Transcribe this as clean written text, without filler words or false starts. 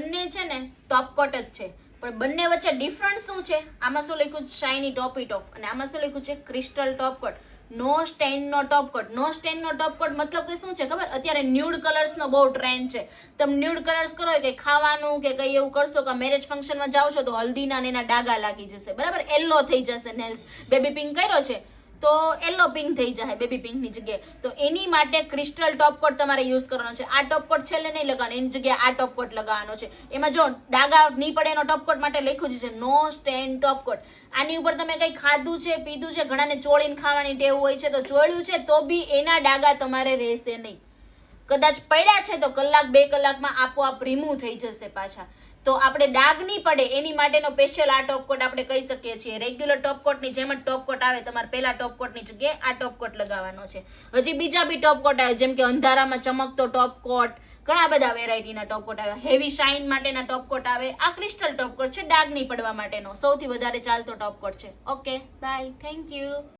બંને છે ને ટોપકોટ જ છે, પણ બંને વચ્ચે ડિફરન્સ શું છે? આમાં શું લખ્યું છે? શાઇની ટોપ ઇટ ઓફ, અને આમાં શું લખ્યું છે? ક્રિસ્ટલ ટોપકોટ. નો સ્ટેન નો ટોપકોટ. નો સ્ટેન નો ટોપકોટ મતલબ કે શું છે ખબર? અત્યારે ન્યૂડ કલર્સ નો બહુ ટ્રેન્ડ છે. તમે ન્યૂડ કલર્સ કરો કે ખાવાનું કે કઈ એવું કરશો કે મેરેજ ફંક્શનમાં જાવ છો તો હલ્દીના ને એના ડાઘા લાગી જશે, બરાબર? યલો થઈ જશે નેલ્સ. બેબી પિંક કર્યો છે તો યલો પિંક થઈ જાય બેબી પિંક ની જગ્યાએ. તો એની માટે ક્રિસ્ટલ ટોપકોટ તમારે યુઝ કરવાનો છે. આ ટોપકોટ છેલ્લે નહીં લગાવવાનો, એની જગ્યાએ આ ટોપકોટ લગાવવાનો છે. એમાં જો ડાઘા નહીં પડે એનો ટોપકોટ માટે લખ્યું છે નો સ્ટેન ટોપકોટ. આની ઉપર તમે કઈ ખાધું છે, પીધું છે, ઘણાને ચોળીને ખાવાની ટેવ હોય છે, તો ચોળ્યું છે તો બી એના ડાઘા તમારે રહેશે નહીં. કદાચ પડ્યા છે તો કલાક 2 કલાકમાં આપોઆપ રિમૂવ થઈ જશે પાછા. તો આપણે ડાઘ નહીં પડે એની માટેનો સ્પેશિયલ આ ટોપકોટ આપણે કહી શકીએ છીએ. રેગ્યુલર ટોપકોટની જેમ જ ટોપકોટ આવે, તમારે પહેલા ટોપકોટની જગ્યાએ આ ટોપકોટ લગાવવાનો છે. હજી બીજા બી ટોપકોટ આવે, જેમ કે અંધારામાં ચમકતો ટોપકોટ, ઘણા બધા વેરાયટીના ટોપકોટ આવે. હેવી શાઇન માટેના ટોપકોટ આવે. આ ક્રિસ્ટલ ટોપકોટ છે ડાઘ નહીં પડવા માટેનો, સૌથી વધારે ચાલતો ટોપકોટ છે. Okay, bye, thank you.